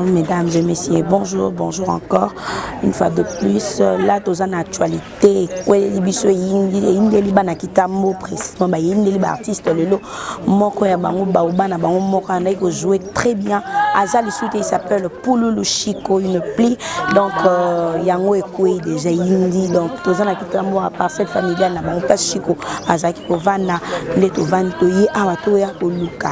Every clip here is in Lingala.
Mesdames et messieurs, bonjour, bonjour encore une fois de plus. Là, dans une actualité, précisément, artiste jouer très bien. Azali Soute, il s'appelle Pouloulou Chico, une pli. Donc, Yango Ekoué déjà indi. Donc, dans une akitambo à parcelle familiale, na bango passe Chico, Azaki Kovana, Leto Van Toye, Awatoya Oluka.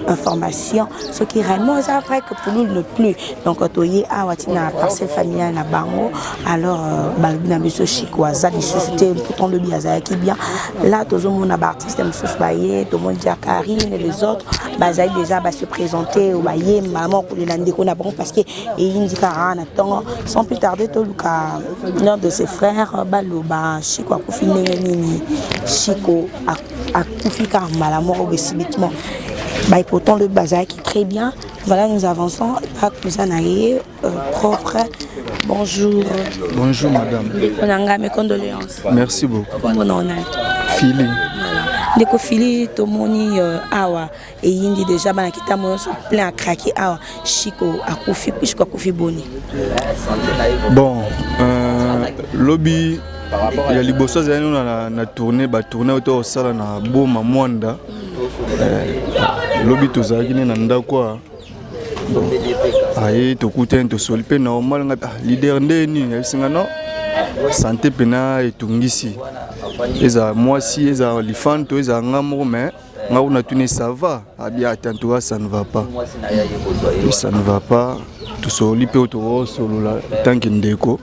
Information, ce qui est réellement vrai que Pouloulou ne plus. Donc, Toye Awatina parcelle familiale na bango. Alors, Balbina Biso Chico, Azali Soute, pourtant le biaza qui bien. Là, tous les monde artistes, Moussous Baye, tout le monde Karine et les autres, Bazaï déjà se présenter au Baye, maman pour les landéco na bango parce que il indique sans plus tarder tout l'un de ses frères, Baloba, Chico a confiné Nini, Chico a confiné la mort subitement. Bah, pourtant le bazar qui est très bien. Voilà, nous avançons. Akuzanaye, propre. Bonjour. Bonjour madame. Mes condoléances. Merci beaucoup. Bon honneur. Feeling. Ndeko fili tomoni awa et yindi déjà bana kita moyo so plein à craquer awa Chico akufi boni. Bon, lobby ya liboso zani na tourner autour sala na boma mwanda. Lobby tozaki na ndako aye tokutene to solpe normal nga leader ndeni yasinga no santé pena etungisi eza mwasi eza lifanto eza ngamo mais nga on a tourné ça va abia tantôt ça ne va pas tout soli pe autour solo la tant que ndeko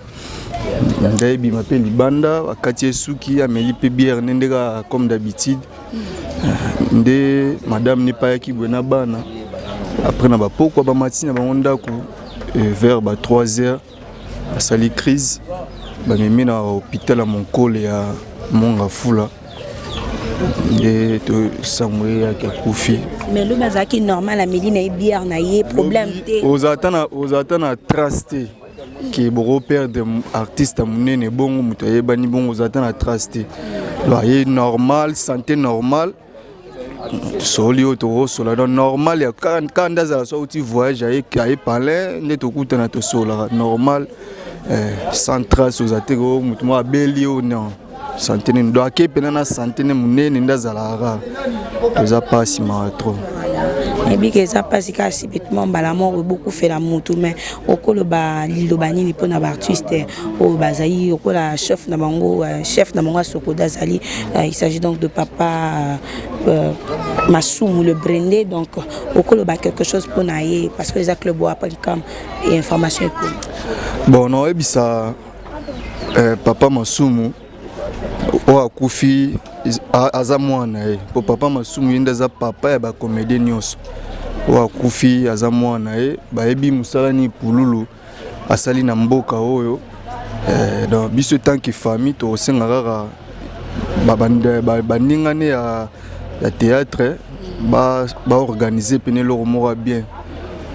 ndaibi m'appelle libanda wakati suki ameli pe bière ndeka comme d'habitude ndé madame n'est pas qui buena bana après na ba poko ba matina ba ndako vers 3h à sali crise ba mimi na hôpital à mon col ya monga fula et to samwe ya kakufi mais le bazaki normal à Méline et bière na yé problème aux atana trusté qui bon père de artiste munene bongo mutaye bani bongo aux atana trusté loyer normal santé normal soli auto sola donc normal ya quand ndazala so uti voyage aye parler ndeto kutana to sola normal sans trace aux atego mutu mo abeli o non santé ne doit ke penana santé ne munene ndazala ra ça passe ma trop. Et bien que ça passe quand subitement balamor beaucoup fait la moto mais au koloba lilobani ni pona artiste au bazai au kola chef na bango Sokoda Zali il s'agit donc de papa Massoumou le Brendé donc au koloba quelque chose pour naïe parce que les clubs bois pas comme et information bon non et ça papa Massoumou o akufi aza mwana po papa Massoumou yindaza papa ya ba comédien nyonso o akufi aza mwana bayebi musalani pululu asali na mboka oyo donc biso tant que famille to sengaka bandingane ya théâtre ba organiser penelo mora bien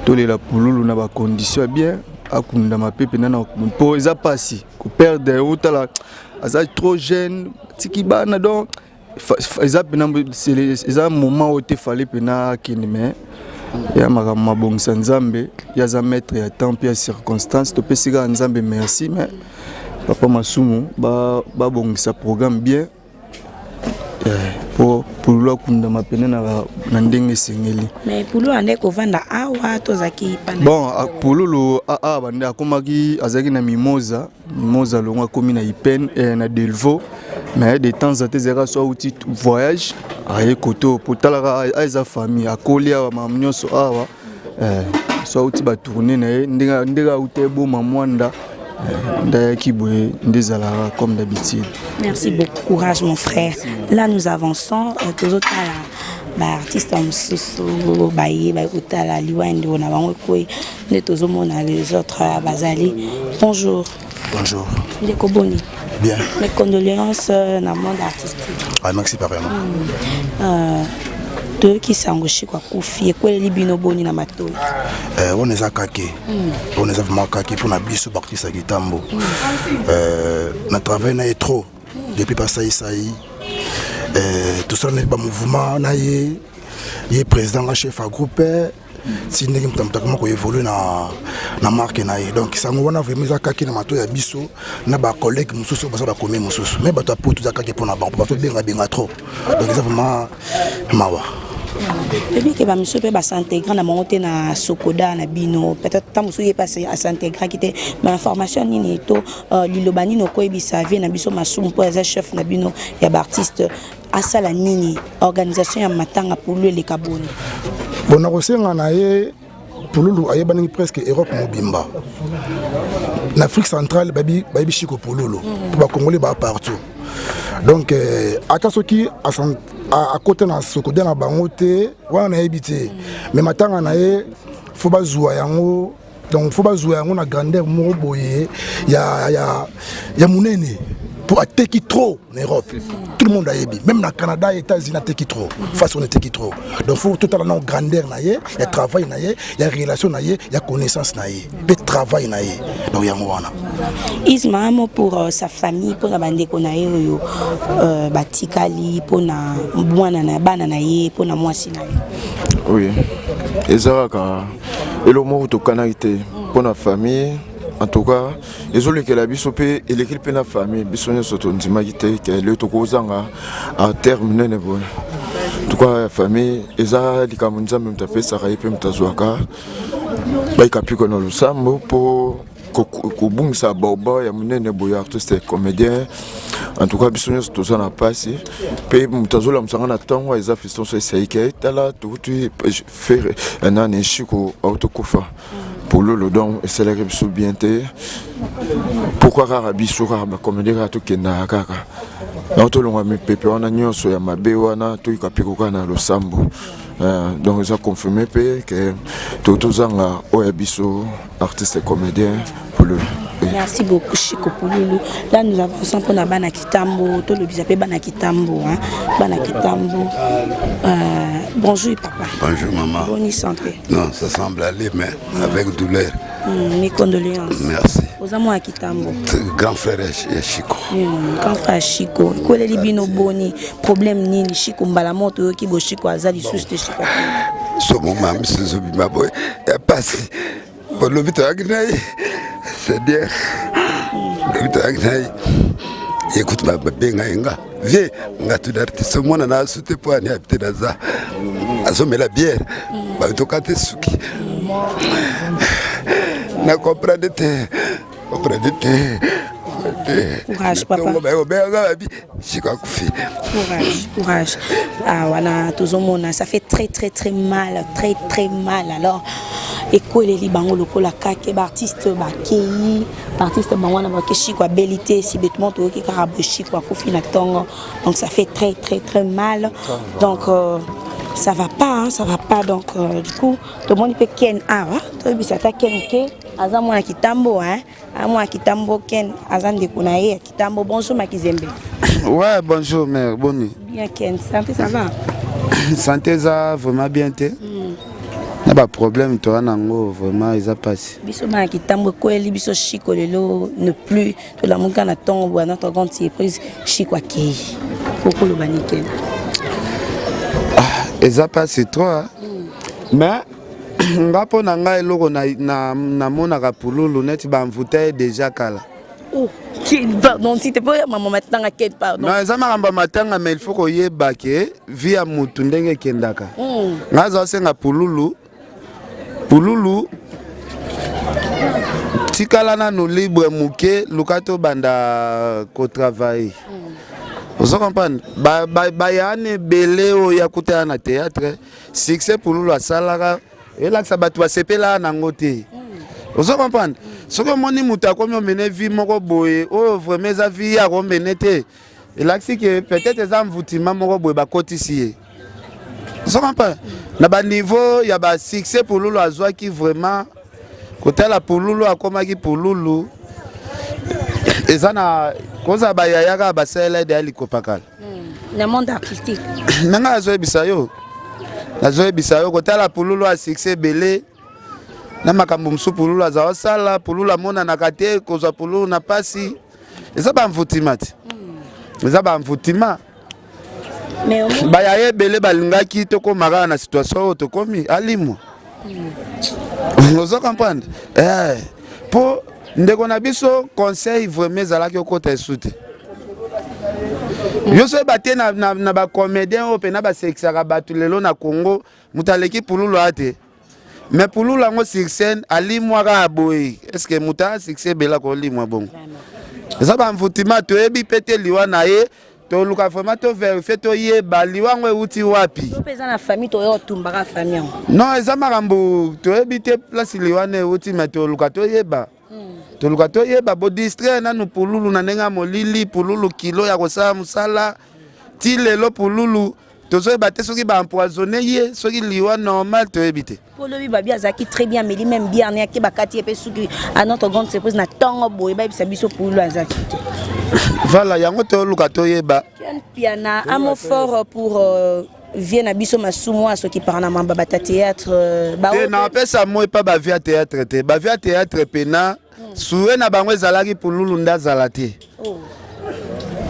tolela pululu na ba condition bien akunda mapepe na po eza pasi ko perdre utala aza trop jeune tiki bana donc c'est un moment où il fallait pena kinime ya makama bongisa nzambe ya za maître ya temps puis circonstance to pesiga nzambe merci mais papa Massoumou ba bongisa programme bien pour le kunda mapene na ndenge sengeli mais pour le ande ko vanda awa to zaki pana bon pour le bande akomaki azaki na mimosa longa komi na Ipen na Delvaux mais de temps en temps zera so outil voyage aye koto potala aiza famille akolia mamnyoso awa so outil ba tourner na ndega utebo mamwanda ndaki boye ndezala comme d'habitude. Merci beaucoup, courage mon frère. Là nous avançons tous autres là artiste mususu baye ba kutala liwando na bango koi ne tozomona les autres bazali. Bonjour. Bonjour. Ndeko boni. Bien. Mes condoléances dans le monde artistique. Ah, merci pas vraiment. Deux qui s'engochent quoi koufi quoi les libino boni na mato. On est à kake. On est vraiment kake pour na biso artiste à Gitambo. Na travail na trop depuis pas ça tout ça n'est pas mouvement na yé président la chef à groupe si ndenge mtamtaka ko évoluer na marque na ye donc ça ngona vraiment za kaki na mato ya biso na ba collègue mususu ba ba komi mususu mais ba to pour za kaki pour na banque parce que benga trop donc ça vraiment mawa et bien que ba monsieur peut ba s'intégrer na monter na Sokoda na bino peut-être tant monsieur est passé à s'intégrer qui était mais information ni to lilobani no ko ebisa vie na biso Massoumou pour les chef na bino ya ba artiste asala nini organisation ya matanga pour le kaboni. Bon, on a pour Loulou, il y a presque Europe mobimba. En Afrique centrale, il y a Chico pour Loulou. Pour les Congolais, partout. Donc, à côté de Sokoda, on a habité. Mais maintenant, il faut pas jouer. Donc, il faut pas jouer. On a grandeur, il y a Mounene. Pour attaquer trop en Europe, tout le monde a ébi. Même dans le Canada et les États-Unis, on a attaqué trop. Façon attaqué trop. Donc il faut tout à l'heure grandeur, il y a travail, il y a relation, il y a connaissance, il y a travail. Donc il y a un Isma pour sa famille, pour la bande qu'on a eu, Batikali, pour na Bwana banana pour na Mwasi na. Oui. Ezaka et le mot to canalité pour la famille. En tout cas, ils ont que la bisopé et l'équipe de la famille, bisonne surtout ndimagité que le tokozanga à terme nenebo. En tout cas, la famille, ils ont dit comme nous avons tapé ça raïpe mtazouaka. Bah il capi qu'on a le sambo pour que ça boba ya nenebo ya artiste comédien. En tout cas, bisonne surtout ça n'a pas si. Puis mtazola msanga temps ils ont fait son séiké tala tout faire un an et chico autokofa. Pour le don, c'est la révision bien. Pourquoi Arabi sera comme des gâteaux qui n'a pas de temps? On a mis pépé, on a mis sur ma béwana, tout le capicou na le sambo. Donc ils ont confirmé que tout le temps, on a mis artiste et comédien pour le. Merci beaucoup Chico Pouloulou. Là nous avançons pour Bana Kitambo, tout le bisapé Bana Kitambo, hein. Bana Kitambo. Bonjour papa. Bonjour maman. Bonne santé. Non, ça semble aller, mais avec douleur. Mes condoléances. Merci. Aux amours à Kitambo. Grand frère Chico. Grand frère Chico. Quoi les libino boni problème ni Chico mbalamoto qui bo Chico azali sous de Chico. Ce moment, monsieur Zobima boy, il a passé. Pour le vite agnaï, c'est bien. Le vite agnaï. Écoute ma benga inga. Viens, on a tout d'artiste. Ce monde a sauté pour aller habiter dans ça. Assomme la bière. Bah, tu as tes souki. Na comprendre te. Courage, papa. Courage. Ah, voilà, tout le monde, ça fait très mal. Alors, et quoi les libango le cola kake artiste bakei artiste bangwana bakeshi quoi bellité si bêtement tout qui karaboshi quoi kofi na tongo, donc ça fait très mal, donc ça va pas, donc du coup tout le monde peut ken awa to bisata ken ke azamu na kitambo hein amwa kitambo ken azande kunaye kitambo. Bonjour Makizembe. Ouais, bonjour mère, bonne nuit. Bien ken, santé ça va? Santé ça vraiment bien té. Il y a pas problème, toi, nango vraiment ils a passé. Biso ma kitambo ko eli biso Chico lelo ne plus to la monka na tongo na notre grande surprise Chico akei. Koko lo baniken. Ils a passé trop. Mais ngapo nanga eloko na mona ka pululu net ba mvutaye déjà kala. Oh, pardon, si t'es pas maman maintenant à quel pardon. Non, ça m'a ramba matanga mais il faut que yeba ke via mutu ndenge kendaka. Ngaza senga pululu tikala na no libre muke lukato banda ko travailler. Vous comprenez? Ba yane beleo ya kutana na théâtre, succès pululu asalara et là ça batwa sepela na ngote. Vous comprenez? Ce que moni muta comme on mene vie moko boye, oh vraiment za vie ya ko menete. Et là c'est que peut-être ça mvutima moko boye ba kotisier. Vous comprenez? Na ba niveau ya ba succès pululu azwa ki vraiment côté la pululu akoma ki pululu. Et ça na koza ba yaya ka ba sele de alikopakala. Le monde artistique. Nanga azo bisayo. Nazo bisayo côté la pululu a succès belé. Na makambo msu pululu azawa sala pululu mona na kate kozwa pululu na pasi. Eza ba mvutima ti. Eza ba mvutima. Mais ba yaye belé balingaki to ko mara na situation to komi alimo. Vous comprenez? Pour ndeko na biso conseil vraiment zalaki okota esute. Yo so baté na ba comédien ope na ba sexaka batu lelo na Congo mutaleki pululu ate. Mais pululu ngo sur scène ali mwaka aboyi. Est-ce que muta succès bela ko li mwa bongo? Ça ba mvutima to ebi pété liwa na ye to luka vraiment to vérifier to yeba liwa ngo uti wapi. to pesa na famille to yo tumbaka famille. Non, eza makambo to ebi te place liwa na uti mais to luka to yeba. To luka to yeba bo distraire na no pululu na nenga molili pululu kilo ya kosala musala ti lelo pululu tozo ebate soki ba empoisonné ye soki liwa normal to ebite. Polo bi babi azaki très bien mais lui même bien ne ki bakati epe suki à notre grande surprise na tongo boye ba bisa biso pululu azaki. Voilà, yango to luka to yeba. Piana amo fort pour vient na biso masumu aso ki parna mamba bata théâtre ba. Et na pesa moi pas ba via théâtre te. Ba via théâtre pena soué na bango ezalaki pululu ndazala te. Oh.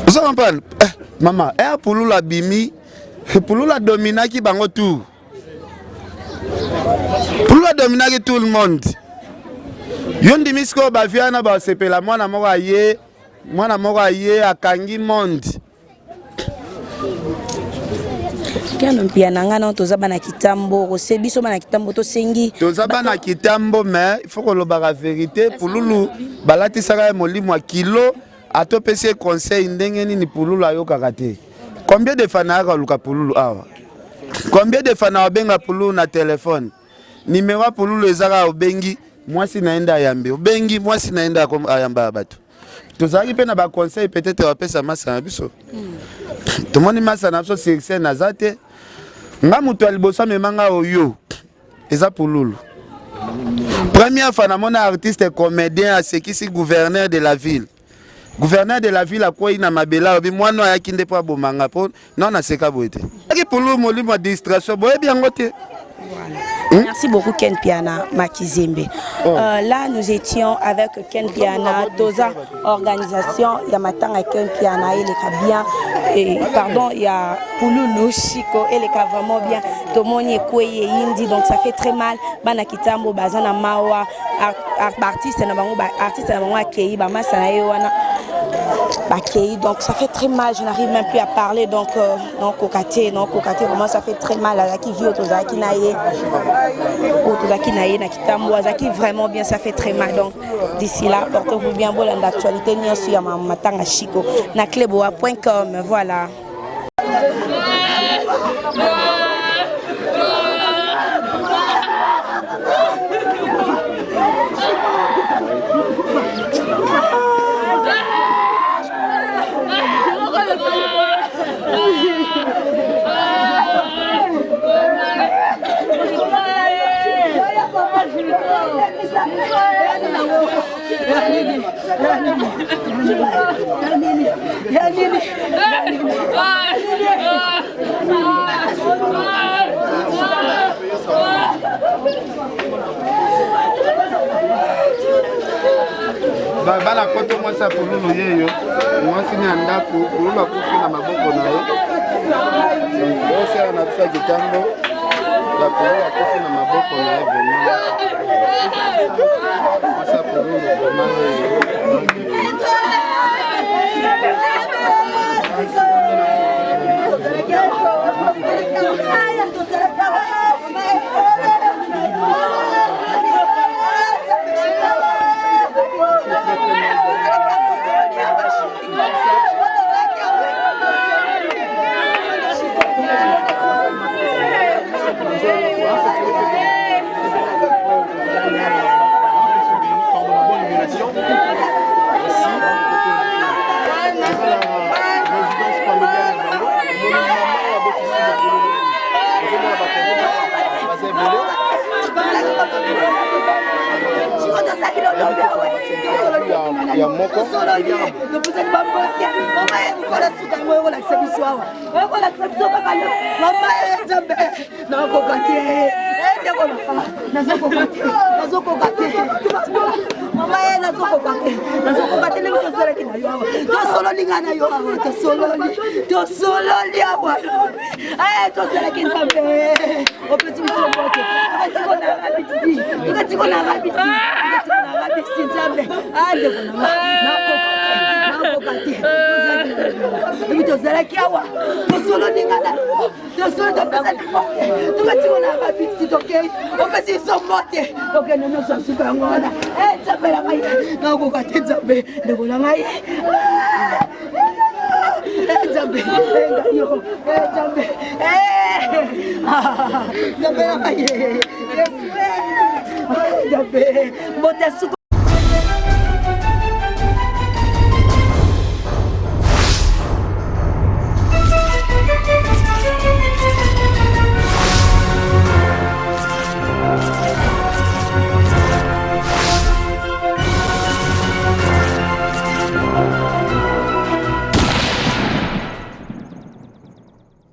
Vous comprenez? Maman, pululu abimi pululu dominaki bango tout. Pululu dominaki tout le monde. Yondi misko ba via na ba sepela mwana moko aye akangi monde. Kiano pia nangana toza bana kitambo biso bana kitambo to sengi toza bana kitambo mais il faut que la vérité pululu balati saka molimo kilo atopesi conseil ndenge nini pululu ayokaka te. Combien de fana ka luka pululu awa? Combien de fana obenga pululu na téléphone? Numéro pululu ezaka obengi mwasi naenda yambe obengi mwasi naenda ayamba bato. Tozaki pe na ba conseil peut-être wapesa masa na biso. Tout le monde m'a dit que c'est un azate. Nga mutu alibosa memanga oyo. Eza pululu. Première fois, mon artiste et comédien à ce qui est gouverneur de la ville. Gouverneur de la ville à quoi il n'a mabela, moi non à qui n'est pas bon manga non à ce cas boité. Pour le molimo distraction, bien côté. Merci beaucoup Ken Piana Makizembe. Là nous étions avec Ken Piana, Toza organisation Yamatanga Ken Piana il est bien et pardon il y a Pululu Chico il est vraiment bien. Tomoni Kweye Indi donc ça fait très mal. Bana Kitambo Bazana Mawa artiste na bango artiste na bango akei ba masana yewana. Donc ça fait très mal, je n'arrive même plus à parler donc Kokate vraiment ça fait très mal à qui vit au Tozaki Naye na Kitambo Azaki vraiment bien ça fait très mal donc d'ici là portez-vous bien bon l'actualité ni aussi à Matanga Chico na cleboa.com voilà. Bala koto moi ça pour nous yeyo moi sini andako pour ba kufi na maboko na yo donc ça na tsa kitambo la pour ba kufi na maboko na yo vraiment ça pour nous vraiment ya moko